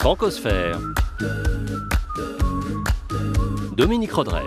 Francosphère. Dominique Rodrer.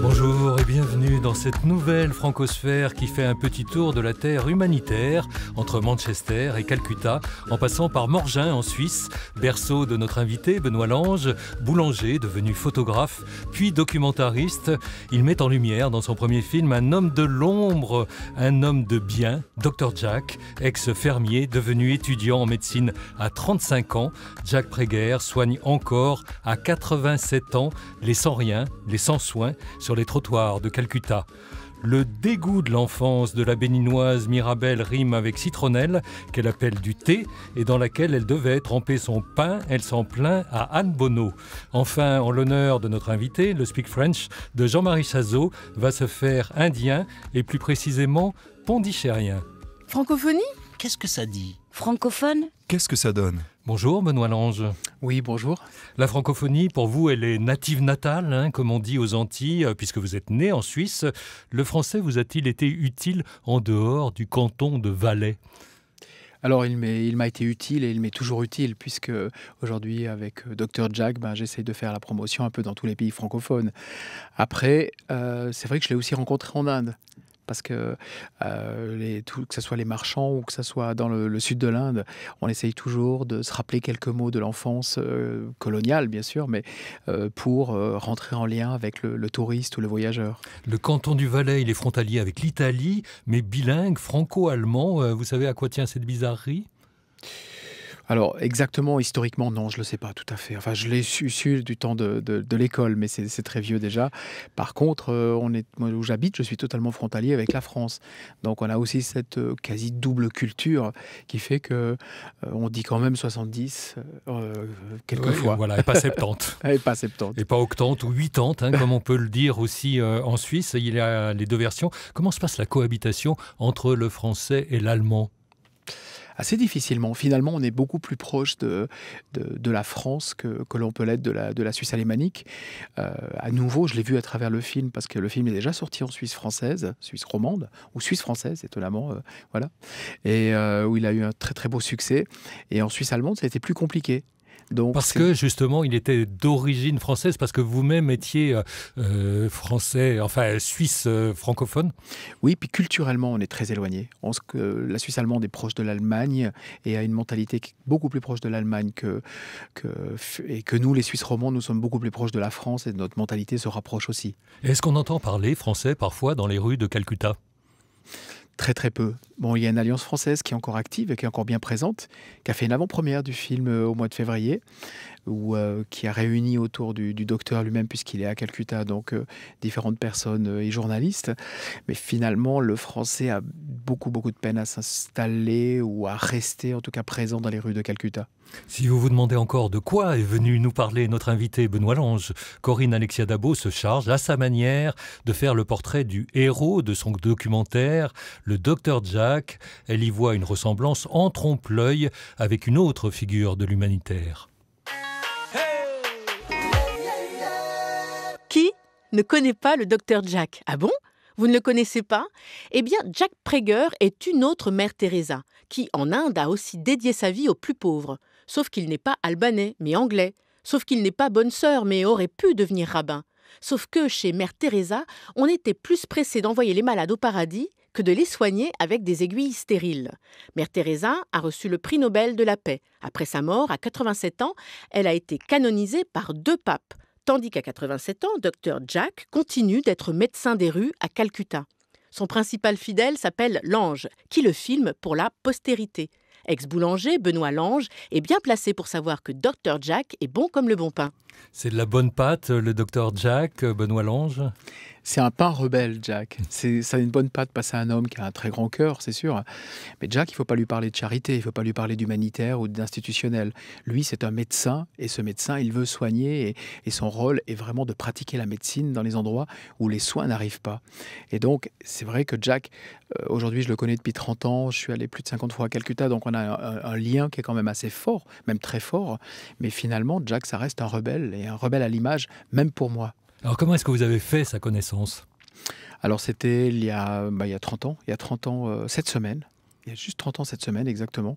Bonjour et bienvenue dans cette nouvelle Francosphère qui fait un petit tour de la terre humanitaire entre Manchester et Calcutta, en passant par Morgin en Suisse, berceau de notre invité Benoît Lange, boulanger devenu photographe, puis documentariste. Il met en lumière dans son premier film un homme de l'ombre, un homme de bien, Dr Jack, ex-fermier devenu étudiant en médecine à 35 ans. Jack Praeger soigne encore à 87 ans les sans-rien, les sans-soins sur les trottoirs de Calcutta. Le dégoût de l'enfance de la béninoise Mirabelle rime avec citronnelle, qu'elle appelle du thé, et dans laquelle elle devait tremper son pain. Elle s'en plaint à Anne Bonneau. Enfin, en l'honneur de notre invité, le Speak French de Jean-Marie Chazot va se faire indien, et plus précisément pondichérien. Francophonie ? Qu'est-ce que ça dit ? Francophone ? Qu'est-ce que ça donne ? Bonjour Benoît Lange. Oui, bonjour. La francophonie, pour vous, elle est native natale, comme on dit aux Antilles, puisque vous êtes né en Suisse. Le français vous a-t-il été utile en dehors du canton de Valais ? Alors, il m'a été utile et il m'est toujours utile, puisque aujourd'hui, avec Dr Jack, j'essaye de faire la promotion un peu dans tous les pays francophones. Après, c'est vrai que je l'ai aussi rencontré en Inde. Parce que que ce soit les marchands ou que ce soit dans le sud de l'Inde, on essaye toujours de se rappeler quelques mots de l'enfance coloniale, bien sûr, mais pour rentrer en lien avec le touriste ou le voyageur. Le canton du Valais, il est frontalier avec l'Italie, mais bilingue, franco-allemand. Vous savez à quoi tient cette bizarrerie ? Alors, exactement, historiquement, non, je ne le sais pas tout à fait. Enfin, je l'ai su du temps de l'école, mais c'est très vieux déjà. Par contre, moi, où j'habite, je suis totalement frontalier avec la France. Donc, on a aussi cette quasi double culture qui fait que on dit quand même 70 quelquefois. Oui, voilà, et pas 70. Et pas 70. Et pas 80 ou 80, comme on peut le dire aussi en Suisse. Il y a les deux versions. Comment se passe la cohabitation entre le français et l'allemand ? Assez difficilement. Finalement, on est beaucoup plus proche de la France que l'on peut l'être de la Suisse alémanique. À nouveau, je l'ai vu à travers le film, parce que le film est déjà sorti en Suisse française, Suisse romande, ou Suisse française, étonnamment, voilà. Et où il a eu un très très beau succès. Et en Suisse allemande, ça a été plus compliqué. Donc, parce que justement, il était d'origine française, parce que vous-même étiez français, enfin suisse francophone. Oui, puis culturellement, on est très éloigné. On sait que la Suisse allemande est proche de l'Allemagne et a une mentalité qui est beaucoup plus proche de l'Allemagne et que nous, les Suisses romands, nous sommes beaucoup plus proches de la France et notre mentalité se rapproche aussi. Est-ce qu'on entend parler français parfois dans les rues de Calcutta ? Très très peu. Bon, il y a une alliance française qui est encore active et qui est encore bien présente, qui a fait une avant-première du film au mois de février, qui a réuni autour du docteur lui-même, puisqu'il est à Calcutta, donc différentes personnes et journalistes. Mais finalement, le français a beaucoup de peine à s'installer ou à rester, en tout cas présent dans les rues de Calcutta. Si vous vous demandez encore de quoi est venu nous parler notre invité Benoît Lange, Corinne Alexia Dabo se charge à sa manière de faire le portrait du héros de son documentaire, le Dr Jack. Elle y voit une ressemblance en trompe-l'œil avec une autre figure de l'humanitaire. Qui ne connaît pas le Dr Jack ? Ah bon ? Vous ne le connaissez pas ? Eh bien, Jack Praeger est une autre mère Teresa, qui en Inde a aussi dédié sa vie aux plus pauvres. Sauf qu'il n'est pas albanais, mais anglais. Sauf qu'il n'est pas bonne sœur, mais aurait pu devenir rabbin. Sauf que chez mère Teresa, on était plus pressé d'envoyer les malades au paradis que de les soigner avec des aiguilles stériles. Mère Teresa a reçu le prix Nobel de la paix. Après sa mort, à 87 ans, elle a été canonisée par 2 papes. Tandis qu'à 87 ans, Dr Jack continue d'être médecin des rues à Calcutta. Son principal fidèle s'appelle Lange, qui le filme pour la postérité. Ex-boulanger, Benoît Lange est bien placé pour savoir que Dr Jack est bon comme le bon pain. C'est de la bonne pâte, le Dr Jack, Benoît Lange ? C'est un pain rebelle, Jack. Ça a une bonne patte passer à un homme qui a un très grand cœur, c'est sûr. Mais Jack, il ne faut pas lui parler de charité, il ne faut pas lui parler d'humanitaire ou d'institutionnel. Lui, c'est un médecin, et ce médecin, il veut soigner, et son rôle est vraiment de pratiquer la médecine dans les endroits où les soins n'arrivent pas. Et donc, c'est vrai que Jack, aujourd'hui, je le connais depuis 30 ans, je suis allé plus de 50 fois à Calcutta, donc on a un lien qui est quand même assez fort, même très fort. Mais finalement, Jack, ça reste un rebelle, et un rebelle à l'image, même pour moi. Alors comment est-ce que vous avez fait sa connaissance ? Alors c'était il y a 30 ans, cette semaine. Il y a juste 30 ans cette semaine, exactement.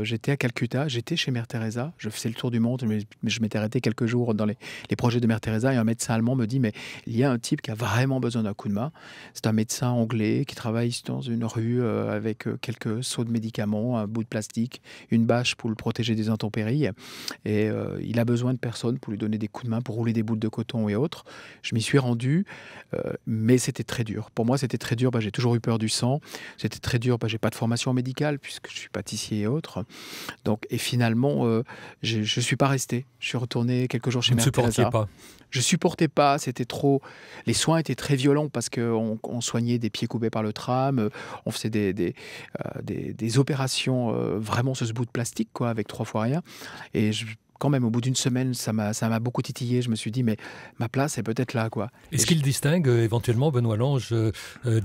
J'étais à Calcutta, j'étais chez Mère Teresa, je faisais le tour du monde, mais je m'étais arrêté quelques jours dans les projets de Mère Teresa et un médecin allemand me dit « Mais il y a un type qui a vraiment besoin d'un coup de main. C'est un médecin anglais qui travaille dans une rue avec quelques seaux de médicaments, un bout de plastique, une bâche pour le protéger des intempéries. Et il a besoin de personnes pour lui donner des coups de main, pour rouler des boules de coton et autres. » Je m'y suis rendu, mais c'était très dur. Pour moi, c'était très dur. J'ai toujours eu peur du sang. C'était très dur. J'ai pas de formation médicale puisque je suis pâtissier et autres. Donc, et finalement, je suis pas resté. Je suis retourné quelques jours chez Mère Teresa. Pas. Je supportais pas. C'était trop. Les soins étaient très violents parce qu'on soignait des pieds coupés par le tram. On faisait des opérations vraiment sur ce bout de plastique, quoi, avec 3 fois rien. Et quand même, au bout d'une semaine, ça m'a beaucoup titillé. Je me suis dit, mais ma place est peut-être là, quoi. Est-ce qu'il distingue éventuellement, Benoît Lange,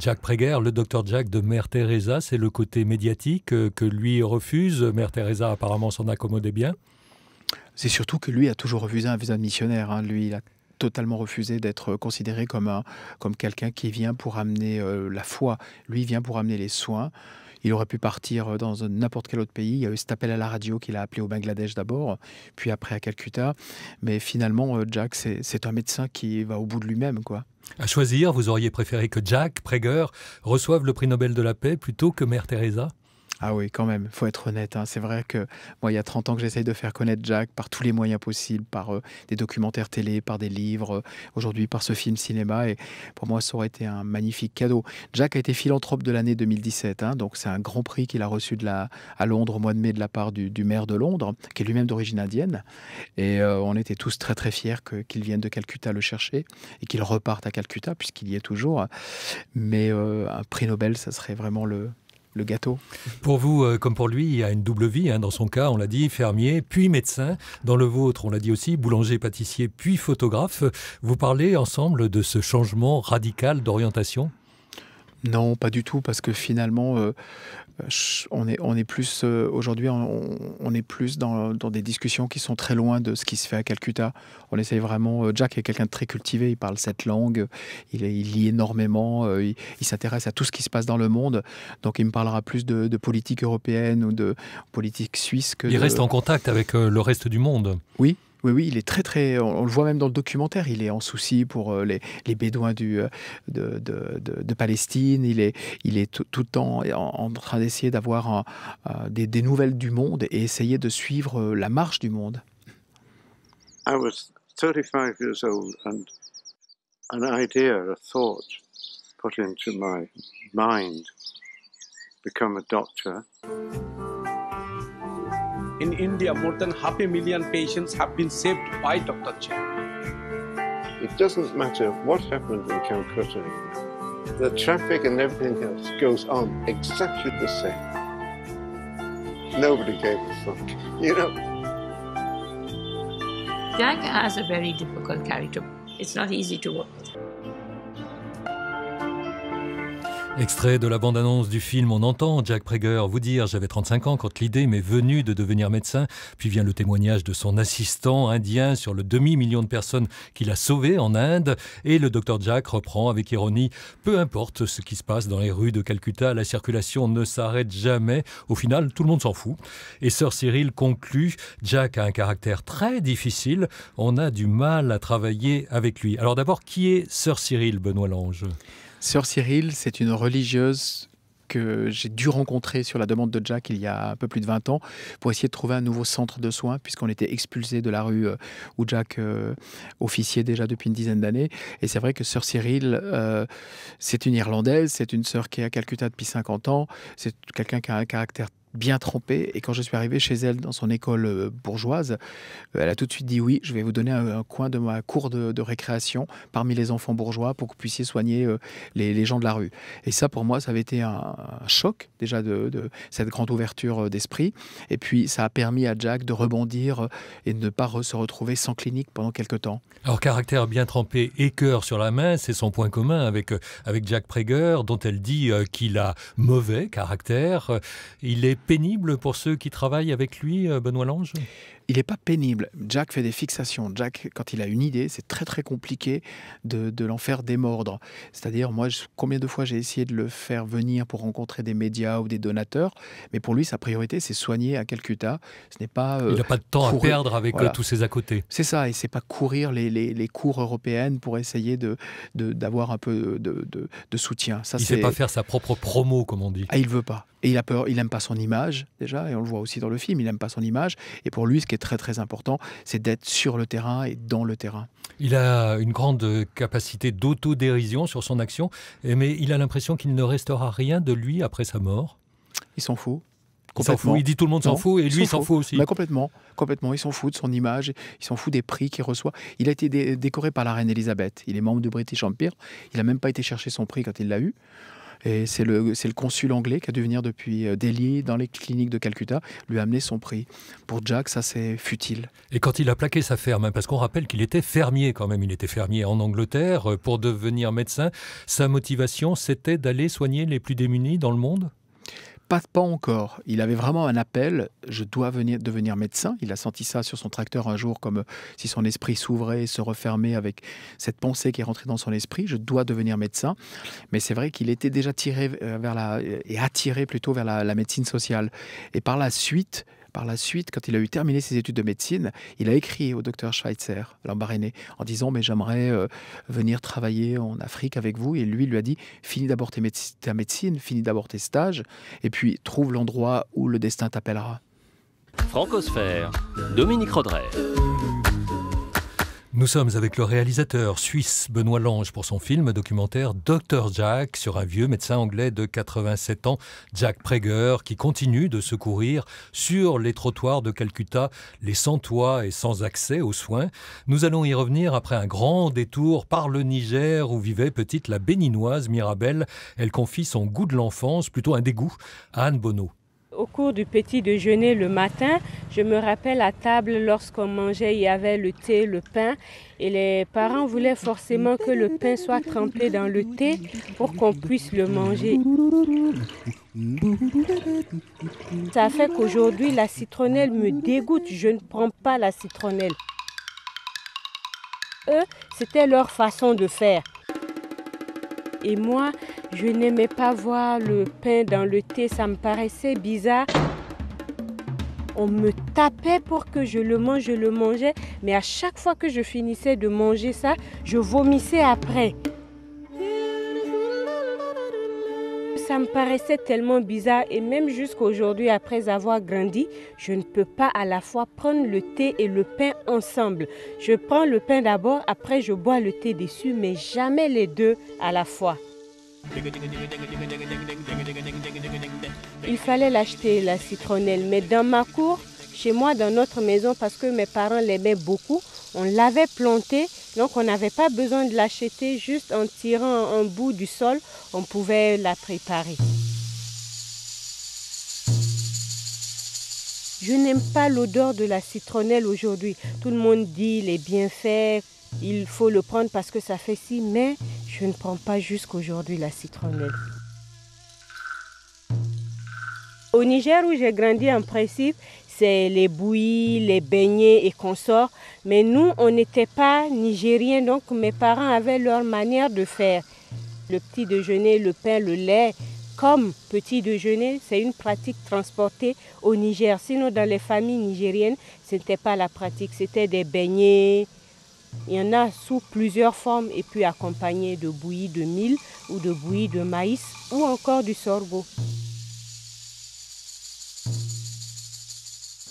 Jack Praeger, le docteur Jack de Mère Teresa? C'est le côté médiatique que lui refuse. Mère Teresa, apparemment, s'en accommodait bien. C'est surtout que lui a toujours refusé un visa de missionnaire. Hein. Lui, il a totalement refusé d'être considéré comme quelqu'un qui vient pour amener la foi. Lui, il vient pour amener les soins. Il aurait pu partir dans n'importe quel autre pays. Il y a eu cet appel à la radio qu'il a appelé au Bangladesh d'abord, puis après à Calcutta. Mais finalement, Jack, c'est un médecin qui va au bout de lui-même, quoi. À choisir, vous auriez préféré que Jack Praeger reçoive le prix Nobel de la paix plutôt que Mère Teresa? Ah oui, quand même, il faut être honnête. Hein. C'est vrai que moi, il y a 30 ans que j'essaye de faire connaître Jack par tous les moyens possibles, par des documentaires télé, par des livres, aujourd'hui par ce film cinéma. Et pour moi, ça aurait été un magnifique cadeau. Jack a été philanthrope de l'année 2017. Hein, donc c'est un grand prix qu'il a reçu à Londres au mois de mai de la part du maire de Londres, qui est lui-même d'origine indienne. Et on était tous très très fiers qu'il vienne de Calcutta le chercher et qu'il reparte à Calcutta, puisqu'il y est toujours. Mais un prix Nobel, ça serait vraiment le gâteau. Pour vous, comme pour lui, il y a une double vie. Hein. Dans son cas, on l'a dit, fermier, puis médecin. Dans le vôtre, on l'a dit aussi, boulanger, pâtissier, puis photographe. Vous parlez ensemble de ce changement radical d'orientation? Non, pas du tout, parce que finalement, on est plus aujourd'hui, on est plus dans des discussions qui sont très loin de ce qui se fait à Calcutta. On essaye vraiment. Jack est quelqu'un de très cultivé, il parle 7 langues, il lit énormément, il s'intéresse à tout ce qui se passe dans le monde. Donc il me parlera plus de politique européenne ou de politique suisse que. Il reste en contact avec le reste du monde. Oui. Oui, il est très, très... On le voit même dans le documentaire, il est en souci pour les Bédouins de Palestine. Il est tout le temps en train d'essayer d'avoir des nouvelles du monde et essayer de suivre la marche du monde. I was 35 years old and an idea, a thought put into my mind, become a doctor. In India, more than 500,000 patients have been saved by Dr. Jack. It doesn't matter what happened in Calcutta. The traffic and everything else goes on exactly the same. Nobody gave a fuck, you know. Jack has a very difficult character. It's not easy to work with. Extrait de la bande-annonce du film, on entend Jack Praeger vous dire « J'avais 35 ans quand l'idée m'est venue de devenir médecin ». Puis vient le témoignage de son assistant indien sur le demi-million de personnes qu'il a sauvées en Inde. Et le docteur Jack reprend avec ironie « Peu importe ce qui se passe dans les rues de Calcutta, la circulation ne s'arrête jamais. Au final, tout le monde s'en fout ». Et Sir Cyril conclut « Jack a un caractère très difficile. On a du mal à travailler avec lui ». Alors d'abord, qui est Sir Cyril, Benoît Lange ? Sœur Cyril, c'est une religieuse que j'ai dû rencontrer sur la demande de Jack il y a un peu plus de 20 ans pour essayer de trouver un nouveau centre de soins puisqu'on était expulsés de la rue où Jack officiait déjà depuis une dizaine d'années. Et c'est vrai que Sœur Cyril, c'est une Irlandaise, c'est une sœur qui est à Calcutta depuis 50 ans, c'est quelqu'un qui a un caractère bien trempée. Et quand je suis arrivé chez elle dans son école bourgeoise, elle a tout de suite dit oui, je vais vous donner un coin de ma cour de récréation parmi les enfants bourgeois pour que vous puissiez soigner les gens de la rue. Et ça, pour moi, ça avait été un choc déjà de cette grande ouverture d'esprit. Et puis, ça a permis à Jack de rebondir et de ne pas se retrouver sans clinique pendant quelques temps. Alors, caractère bien trempé et cœur sur la main, c'est son point commun avec Jack Praeger, dont elle dit qu'il a mauvais caractère. Il est pénible pour ceux qui travaillent avec lui, Benoît Lange ? Il n'est pas pénible. Jack fait des fixations. Jack, quand il a une idée, c'est très très compliqué de l'en faire démordre. C'est-à-dire, moi, combien de fois j'ai essayé de le faire venir pour rencontrer des médias ou des donateurs, mais pour lui, sa priorité, c'est soigner à Calcutta. Ce n'est pas il n'a pas de temps à perdre avec voilà. tous ses à côté. C'est ça, et c'est pas courir les cours européennes pour essayer d'avoir un peu de soutien. Ça, il ne sait pas faire sa propre promo, comme on dit. Ah, il veut pas. Et il a peur, il n'aime pas son image, déjà, et on le voit aussi dans le film, il n'aime pas son image. Et pour lui, ce qui est très très important, c'est d'être sur le terrain et dans le terrain. Il a une grande capacité d'autodérision sur son action, mais il a l'impression qu'il ne restera rien de lui après sa mort. Il s'en fout. Il s'en fout. Il dit tout le monde s'en fout, et lui, il s'en fout aussi. Mais complètement. Il s'en fout de son image, il s'en fout des prix qu'il reçoit. Il a été décoré par la reine Elisabeth. Il est membre du British Empire. Il n'a même pas été chercher son prix quand il l'a eu. Et c'est le consul anglais qui a dû venir depuis Delhi, dans les cliniques de Calcutta, lui amener son prix. Pour Jack, ça c'est futile. Et quand il a plaqué sa ferme, parce qu'on rappelle qu'il était fermier quand même, il était fermier en Angleterre, pour devenir médecin, sa motivation c'était d'aller soigner les plus démunis dans le monde ? Pas encore. Il avait vraiment un appel, je dois devenir médecin. Il a senti ça sur son tracteur un jour, comme si son esprit s'ouvrait et se refermait avec cette pensée qui est rentrée dans son esprit, je dois devenir médecin. Mais c'est vrai qu'il était déjà attiré plutôt vers la médecine sociale. Et par la suite, quand il a eu terminé ses études de médecine, il a écrit au docteur Schweitzer, l'Ambaréné, en disant « mais j'aimerais venir travailler en Afrique avec vous ». Et lui a dit « finis d'abord ta médecine, finis d'abord tes stages, et puis trouve l'endroit où le destin t'appellera ». Francosphère, Dominique Rodrey. Nous sommes avec le réalisateur suisse Benoît Lange pour son film documentaire Dr Jack sur un vieux médecin anglais de 87 ans, Jack Prager, qui continue de secourir sur les trottoirs de Calcutta les sans toit et sans accès aux soins. Nous allons y revenir après un grand détour par le Niger où vivait petite la béninoise Mirabelle. Elle confie son goût de l'enfance, plutôt un dégoût, à Anne Bonneau. Au cours du petit déjeuner le matin, je me rappelle à table lorsqu'on mangeait, il y avait le thé, le pain et les parents voulaient forcément que le pain soit trempé dans le thé pour qu'on puisse le manger. Ça fait qu'aujourd'hui la citronnelle me dégoûte, je ne prends pas la citronnelle. Eux, c'était leur façon de faire. Et moi, je n'aimais pas voir le pain dans le thé, ça me paraissait bizarre. On me tapait pour que je le mangeais, mais à chaque fois que je finissais de manger ça, je vomissais après. Ça me paraissait tellement bizarre et même jusqu'aujourd'hui, après avoir grandi, je ne peux pas à la fois prendre le thé et le pain ensemble. Je prends le pain d'abord, après je bois le thé dessus, mais jamais les deux à la fois. Il fallait l'acheter, la citronnelle, mais dans ma cour, chez moi, dans notre maison, parce que mes parents l'aimaient beaucoup, on l'avait plantée, donc on n'avait pas besoin de l'acheter, juste en tirant un bout du sol, on pouvait la préparer. Je n'aime pas l'odeur de la citronnelle aujourd'hui. Tout le monde dit les bienfaits, il faut le prendre parce que ça fait ci, mais je ne prends pas jusqu'aujourd'hui la citronnelle. Au Niger où j'ai grandi en principe, c'est les bouillies, les beignets et consorts. Mais nous, on n'était pas nigériens, donc mes parents avaient leur manière de faire. Le petit déjeuner, le pain, le lait, comme petit déjeuner, c'est une pratique transportée au Niger. Sinon, dans les familles nigériennes, ce n'était pas la pratique, c'était des beignets. Il y en a sous plusieurs formes et puis accompagnés de bouillie de mil ou de bouillie de maïs ou encore du sorgho.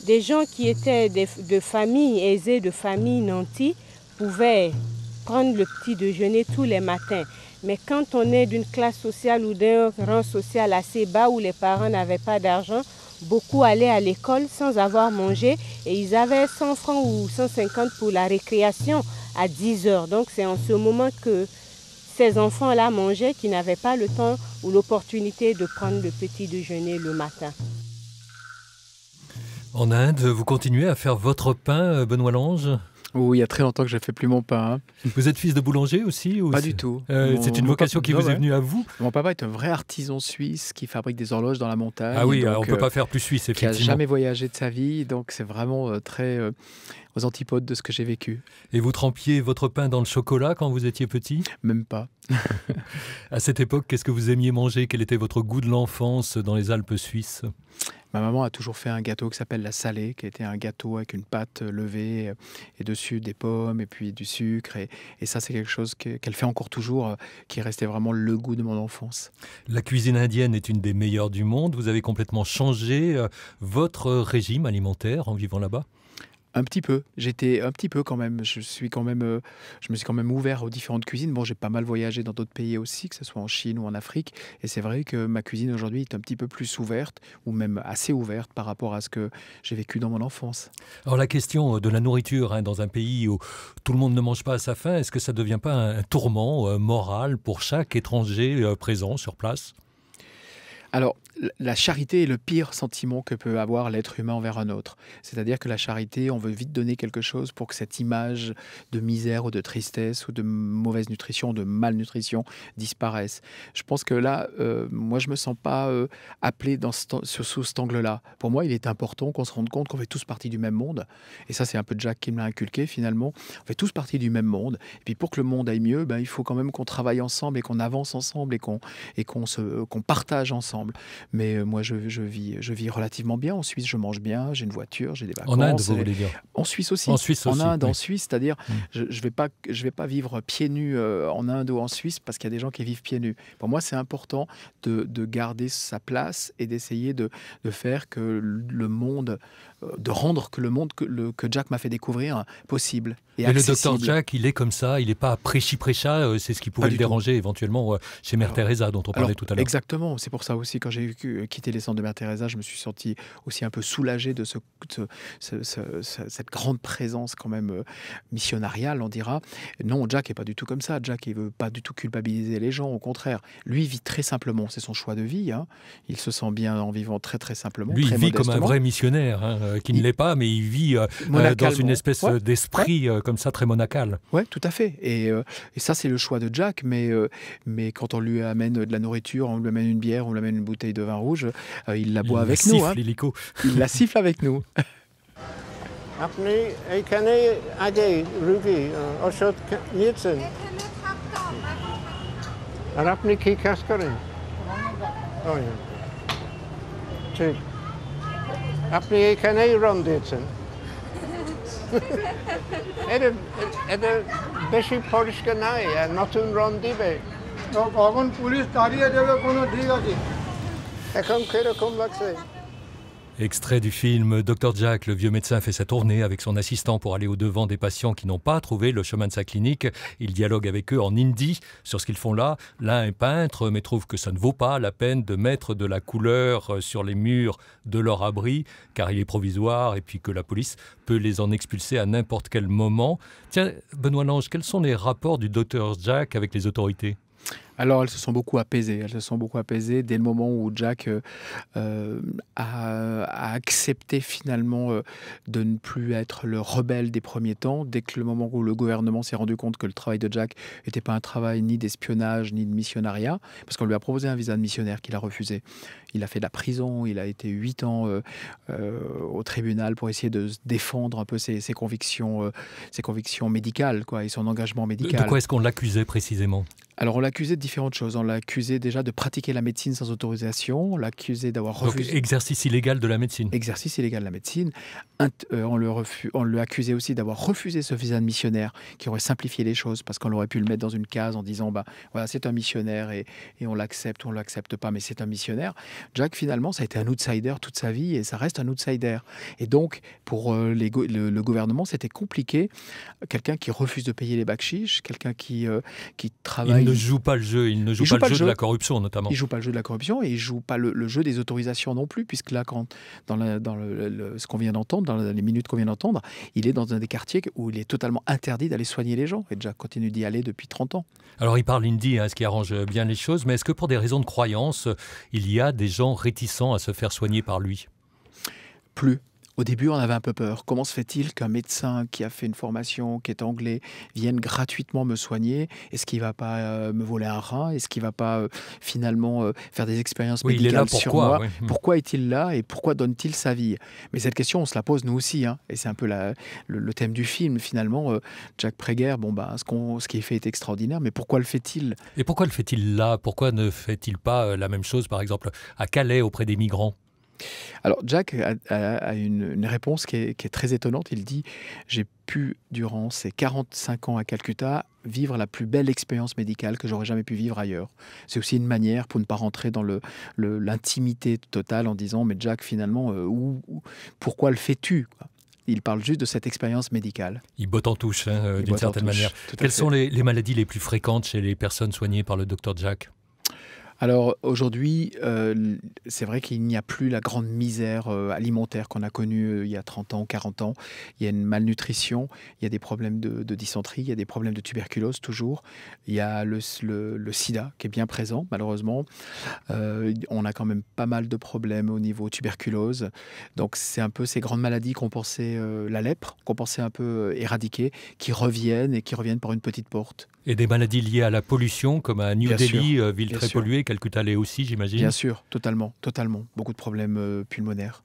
Des gens qui étaient de familles aisées, de familles nanties, pouvaient prendre le petit déjeuner tous les matins. Mais quand on est d'une classe sociale ou d'un rang social assez bas où les parents n'avaient pas d'argent, beaucoup allaient à l'école sans avoir mangé et ils avaient 100 francs ou 150 pour la récréation à 10 heures. Donc c'est en ce moment que ces enfants-là mangeaient qui n'avaient pas le temps ou l'opportunité de prendre le petit déjeuner le matin. En Inde, vous continuez à faire votre pain, Benoît Lange ? Oui, il y a très longtemps que je ne fais plus mon pain. Vous êtes fils de boulanger aussi ou Pas du tout. C'est une vocation qui vous est venue à vous? Mon papa est un vrai artisan suisse qui fabrique des horloges dans la montagne. Ah oui, donc, on ne peut pas faire plus suisse, effectivement. Qui n'a effectivement. jamais voyagé de sa vie, donc c'est vraiment très aux antipodes de ce que j'ai vécu. Et vous trempiez votre pain dans le chocolat quand vous étiez petit? Même pas. À cette époque, qu'est-ce que vous aimiez manger? Quel était votre goût de l'enfance dans les Alpes suisses? Ma maman a toujours fait un gâteau qui s'appelle la salée, qui était un gâteau avec une pâte levée et dessus des pommes et puis du sucre. Et ça, c'est quelque chose qu'elle fait encore toujours, qui est resté vraiment le goût de mon enfance. La cuisine indienne est une des meilleures du monde. Vous avez complètement changé votre régime alimentaire en vivant là-bas? Un petit peu. J'étais un petit peu quand même. Je me suis quand même ouvert aux différentes cuisines. Bon, j'ai pas mal voyagé dans d'autres pays aussi, que ce soit en Chine ou en Afrique. Et c'est vrai que ma cuisine aujourd'hui est un petit peu plus ouverte, ou même assez ouverte par rapport à ce que j'ai vécu dans mon enfance. Alors la question de la nourriture dans un pays où tout le monde ne mange pas à sa faim, est-ce que ça ne devient pas un tourment moral pour chaque étranger présent sur place? Alors, la charité est le pire sentiment que peut avoir l'être humain envers un autre. C'est-à-dire que la charité, on veut vite donner quelque chose pour que cette image de misère ou de tristesse ou de mauvaise nutrition, de malnutrition disparaisse. Je pense que là, moi, je ne me sens pas appelé sous cet angle-là. Pour moi, il est important qu'on se rende compte qu'on fait tous partie du même monde. Et ça, c'est un peu Jack qui me l'a inculqué finalement. On fait tous partie du même monde. Et puis pour que le monde aille mieux, il faut quand même qu'on travaille ensemble et qu'on avance ensemble et qu'on partage ensemble. Mais moi, je vis relativement bien. En Suisse, je mange bien, j'ai une voiture, j'ai des vacances. En Inde, vous voulez dire? En Suisse aussi. En Suisse aussi. En Inde, oui. en Suisse, c'est-à-dire, je vais pas vivre pieds nus en Inde ou en Suisse parce qu'il y a des gens qui vivent pieds nus. Pour moi, c'est important de garder sa place et d'essayer de faire que le monde, de rendre que le monde que Jack m'a fait découvrir possible et accessible. Le docteur Jack, il est comme ça, il n'est pas prêchi-prêcha, c'est ce qui pouvait le déranger éventuellement chez Mère Teresa dont on parlait tout à l'heure. Exactement, c'est pour ça aussi quand j'ai quitté les centres de Mère Teresa, je me suis senti aussi un peu soulagé de cette grande présence quand même missionnariale, on dira. Non, Jack n'est pas du tout comme ça. Jack, il ne veut pas du tout culpabiliser les gens, au contraire. Lui, il vit très simplement, c'est son choix de vie. Il se sent bien en vivant très très simplement. Lui, très il vit modestement. comme un vrai missionnaire, qui ne l'est pas, mais il vit dans une espèce d'esprit comme ça, très monacal. Oui, tout à fait. Et ça, c'est le choix de Jack. Mais quand on lui amène de la nourriture, on lui amène une bière, on lui amène une bouteille de vin rouge, il la boit avec nous. L'hélico. Il la siffle avec nous. Extrait du film Dr Jack, le vieux médecin fait sa tournée avec son assistant pour aller au-devant des patients qui n'ont pas trouvé le chemin de sa clinique. Il dialogue avec eux en hindi sur ce qu'ils font là. L'un est peintre, mais trouve que ça ne vaut pas la peine de mettre de la couleur sur les murs de leur abri, car il est provisoire et puis que la police peut les en expulser à n'importe quel moment. Tiens, Benoît Lange, quels sont les rapports du Dr Jack avec les autorités ? Alors, elles se sont beaucoup apaisées. Elles se sont beaucoup apaisées dès le moment où Jack a accepté finalement de ne plus être le rebelle des premiers temps. Dès que le moment où le gouvernement s'est rendu compte que le travail de Jack n'était pas un travail ni d'espionnage ni de missionnariat, parce qu'on lui a proposé un visa de missionnaire qu'il a refusé. Il a fait de la prison, il a été 8 ans au tribunal pour essayer de défendre un peu ses convictions médicales, quoi, et son engagement médical. De quoi est-ce qu'on l'accusait précisément ? Alors, on l'accusait de différentes choses. On l'accusait déjà de pratiquer la médecine sans autorisation. On l'accusait d'avoir refusé... Donc, exercice illégal de la médecine. Exercice illégal de la médecine. On l'a accusé aussi d'avoir refusé ce visa de missionnaire qui aurait simplifié les choses parce qu'on aurait pu le mettre dans une case en disant voilà, c'est un missionnaire et on l'accepte ou on ne l'accepte pas, mais c'est un missionnaire. Jack, finalement, ça a été un outsider toute sa vie et ça reste un outsider. Et donc, pour le gouvernement, c'était compliqué. Quelqu'un qui refuse de payer les bakchiches, quelqu'un qui travaille... Il ne joue pas le jeu, il ne joue pas le jeu de la corruption notamment. Il ne joue pas le jeu de la corruption et il ne joue pas le jeu des autorisations non plus, puisque là, ce qu'on vient d'entendre, dans les minutes qu'on vient d'entendre, il est dans un des quartiers où il est totalement interdit d'aller soigner les gens. Et Jack continue d'y aller depuis 30 ans. Alors il parle hindi, ce qui arrange bien les choses, mais est-ce que pour des raisons de croyance, il y a des gens réticents à se faire soigner par lui ? Plus. Au début, on avait un peu peur. Comment se fait-il qu'un médecin qui a fait une formation, qui est anglais, vienne gratuitement me soigner? Est-ce qu'il ne va pas me voler un rein? Est-ce qu'il ne va pas finalement faire des expériences Oui, il est là, médicales sur pourquoi, moi? oui. Pourquoi est-il là et pourquoi donne-t-il sa vie? Mais cette question, on se la pose nous aussi, hein. Et c'est un peu le thème du film finalement. Jack Prager, ce qu'il fait est extraordinaire, mais pourquoi le fait-il? Et pourquoi le fait-il là? Pourquoi ne fait-il pas la même chose, par exemple, à Calais, auprès des migrants? Alors Jack a une réponse qui est très étonnante. Il dit « J'ai pu, durant ces 45 ans à Calcutta, vivre la plus belle expérience médicale que j'aurais jamais pu vivre ailleurs. » C'est aussi une manière pour ne pas rentrer dans l'intimité totale en disant « Mais Jack, finalement, pourquoi le fais-tu » Il parle juste de cette expérience médicale. Il botte en touche, hein, d'une certaine manière. Quelles sont les maladies les plus fréquentes chez les personnes soignées par le Dr Jack? Alors aujourd'hui, c'est vrai qu'il n'y a plus la grande misère alimentaire qu'on a connue il y a 30 ans, 40 ans. Il y a une malnutrition, il y a des problèmes de dysenterie, il y a des problèmes de tuberculose toujours. Il y a le sida qui est bien présent, malheureusement. On a quand même pas mal de problèmes au niveau tuberculose. Donc c'est un peu ces grandes maladies qu'on pensait, la lèpre, qu'on pensait un peu éradiquer, qui reviennent par une petite porte. Et des maladies liées à la pollution, comme à New Delhi, ville très polluée, Calcutta l'est aussi, j'imagine. Bien sûr, totalement. Beaucoup de problèmes pulmonaires.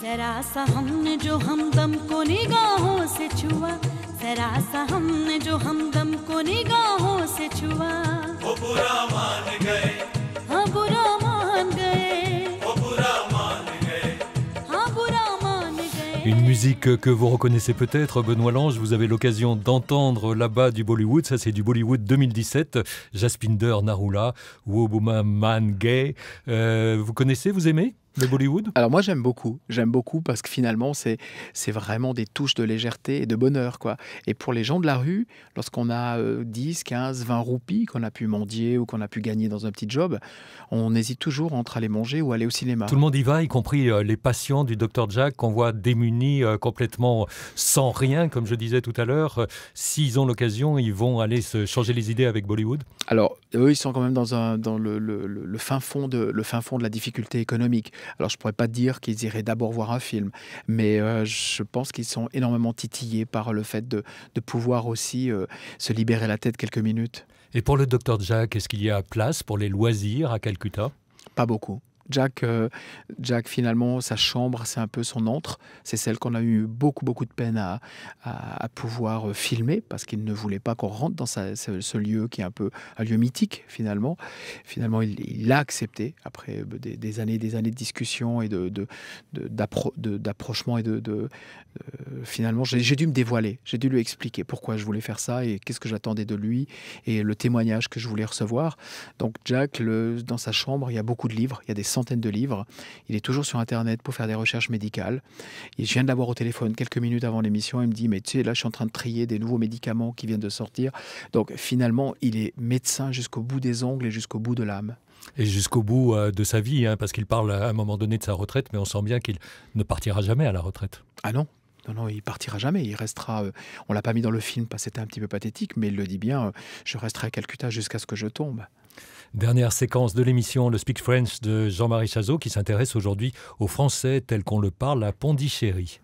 जरा सा हमने जो हमदम को निगाहों से छुआ, जरा सा हमने जो हमदम को निगाहों से छुआ, वो बुरा मान गए, हाँ बुरा मान गए, वो बुरा मान गए, हाँ बुरा मान गए. Une musique que vous reconnaissez peut-être, Benoît Lange, vous avez l'occasion d'entendre là-bas du Bollywood, ça c'est du Bollywood 2017, Jaspinder Narula, Wo Buma Man Gay. Vous connaissez, vous aimez le Bollywood? Alors moi j'aime beaucoup parce que finalement c'est vraiment des touches de légèreté et de bonheur, quoi. Et pour les gens de la rue, lorsqu'on a 10, 15, 20 roupies qu'on a pu mendier ou qu'on a pu gagner dans un petit job, on hésite toujours entre aller manger ou aller au cinéma. Tout le monde y va, y compris les patients du Dr Jack qu'on voit démunis, complètement sans rien, comme je disais tout à l'heure. S'ils ont l'occasion, ils vont aller se changer les idées avec Bollywood. Alors eux, ils sont quand même dans le fin fond de la difficulté économique. Alors, je ne pourrais pas dire qu'ils iraient d'abord voir un film, mais je pense qu'ils sont énormément titillés par le fait de pouvoir aussi se libérer la tête quelques minutes. Et pour le Dr Jack, est-ce qu'il y a place pour les loisirs à Calcutta? Pas beaucoup. Jack, finalement, sa chambre, c'est un peu son antre. C'est celle qu'on a eu beaucoup de peine à pouvoir filmer parce qu'il ne voulait pas qu'on rentre dans ce lieu qui est un peu un lieu mythique, finalement. Finalement, il l'a accepté après des années de discussion et d'approchement et finalement, j'ai dû me dévoiler. J'ai dû lui expliquer pourquoi je voulais faire ça et qu'est-ce que j'attendais de lui et le témoignage que je voulais recevoir. Donc, Jack, dans sa chambre, il y a beaucoup de livres. Il y a des centaines de livres. Il est toujours sur Internet pour faire des recherches médicales. Et je viens de l'avoir au téléphone quelques minutes avant l'émission. Il me dit, mais tu sais, là, je suis en train de trier des nouveaux médicaments qui viennent de sortir. Donc, finalement, il est médecin jusqu'au bout des ongles et jusqu'au bout de l'âme. Et jusqu'au bout de sa vie, hein, parce qu'il parle à un moment donné de sa retraite, mais on sent bien qu'il ne partira jamais à la retraite. Ah non. Non, il partira jamais, il restera... on l'a pas mis dans le film parce que c'était un petit peu pathétique, mais il le dit bien, je resterai à Calcutta jusqu'à ce que je tombe. Dernière séquence de l'émission, le Speak French de Jean-Marie Chazot, qui s'intéresse aujourd'hui au français tel qu'on le parle à Pondichéry.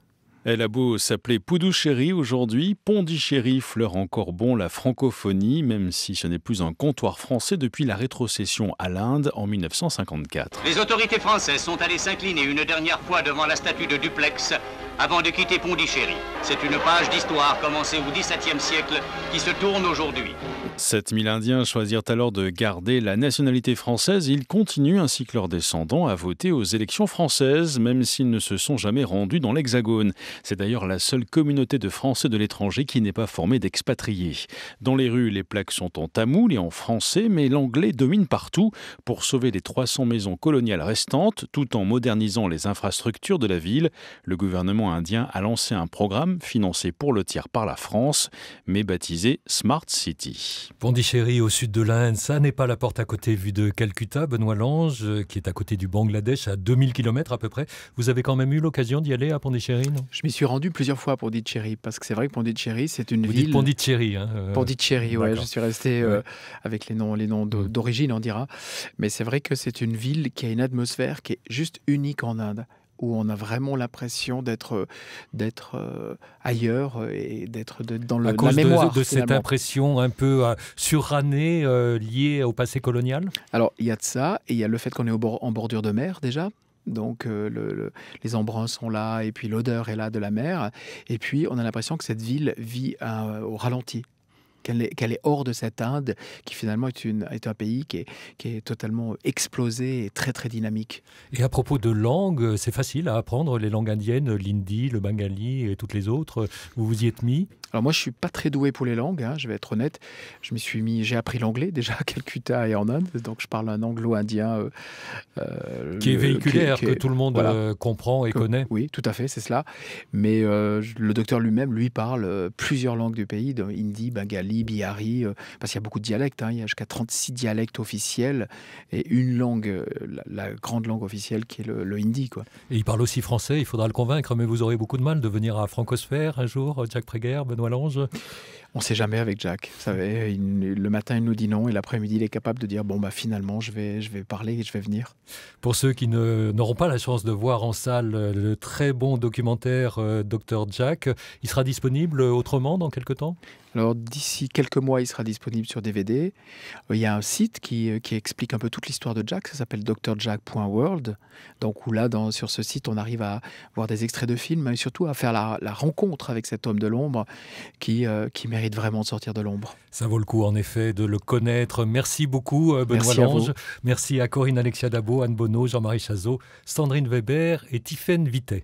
Elle a beau s'appeler Pudducherry aujourd'hui, Pondichéry fleure encore bon la francophonie, même si ce n'est plus un comptoir français depuis la rétrocession à l'Inde en 1954. Les autorités françaises sont allées s'incliner une dernière fois devant la statue de Duplex avant de quitter Pondichéry. C'est une page d'histoire commencée au XVIIe siècle qui se tourne aujourd'hui. 7000 Indiens choisirent alors de garder la nationalité française. Ils continuent, ainsi que leurs descendants, à voter aux élections françaises, même s'ils ne se sont jamais rendus dans l'Hexagone. C'est d'ailleurs la seule communauté de Français de l'étranger qui n'est pas formée d'expatriés. Dans les rues, les plaques sont en tamoul et en français, mais l'anglais domine partout pour sauver les 300 maisons coloniales restantes, tout en modernisant les infrastructures de la ville. Le gouvernement indien a lancé un programme financé pour le tiers par la France, mais baptisé Smart City. Pondichéry, au sud de l'Inde, ça n'est pas la porte à côté vue de Calcutta. Benoît Lange, qui est à côté du Bangladesh, à 2000 km à peu près. Vous avez quand même eu l'occasion d'y aller à Pondichéry, non ? Je m'y suis rendu plusieurs fois à Pondichéry, parce que c'est vrai que Pondichéry, c'est une Vous ville... dites Pondichéry, hein Pondichéry, ouais, je suis resté avec les noms d'origine, on dira. Mais c'est vrai que c'est une ville qui a une atmosphère qui est juste unique en Inde, où on a vraiment l'impression d'être ailleurs et d'être dans la mémoire. De cette impression un peu surannée liée au passé colonial ? Alors, il y a de ça, et il y a le fait qu'on est en bordure de mer déjà. Donc les embruns sont là, et puis l'odeur est là de la mer. Et puis, on a l'impression que cette ville vit au ralenti. Qu'elle est hors de cette Inde, qui finalement est un pays qui est totalement explosé et très très dynamique. Et à propos de langue, c'est facile à apprendre les langues indiennes, l'hindi, le bengali et toutes les autres. Vous vous y êtes mis ? Alors moi, je suis pas très doué pour les langues, je vais être honnête. J'ai appris l'anglais déjà à Calcutta et en Inde, donc je parle un anglo-indien qui est véhiculaire, que tout le monde comprend et connaît. Oui, tout à fait, c'est cela. Mais le docteur lui-même, lui, parle plusieurs langues du pays, hindi, bengali, bihari, parce qu'il y a beaucoup de dialectes. Il y a jusqu'à 36 dialectes officiels et une langue, la grande langue officielle, qui est le hindi, quoi. Et il parle aussi français. Il faudra le convaincre, mais vous aurez beaucoup de mal de venir à Francosphère un jour, Jack Praeger, Benoît Lange. On ne sait jamais avec Jack. Vous savez, le matin, il nous dit non, et l'après-midi, il est capable de dire finalement, je vais parler et je vais venir. Pour ceux qui n'auront pas la chance de voir en salle le très bon documentaire Dr Jack, il sera disponible autrement dans quelques temps ? Alors, d'ici quelques mois, il sera disponible sur DVD. Il y a un site qui explique un peu toute l'histoire de Jack. Ça s'appelle drjack.world. Donc, où là, sur ce site, on arrive à voir des extraits de films, mais surtout à faire la rencontre avec cet homme de l'ombre qui mérite vraiment de sortir de l'ombre. Ça vaut le coup, en effet, de le connaître. Merci beaucoup, Benoît Lange. Merci à Corinne Alexia Dabo, Anne Bonneau, Jean-Marie Chazot, Sandrine Weber et Tiffaine Vittet.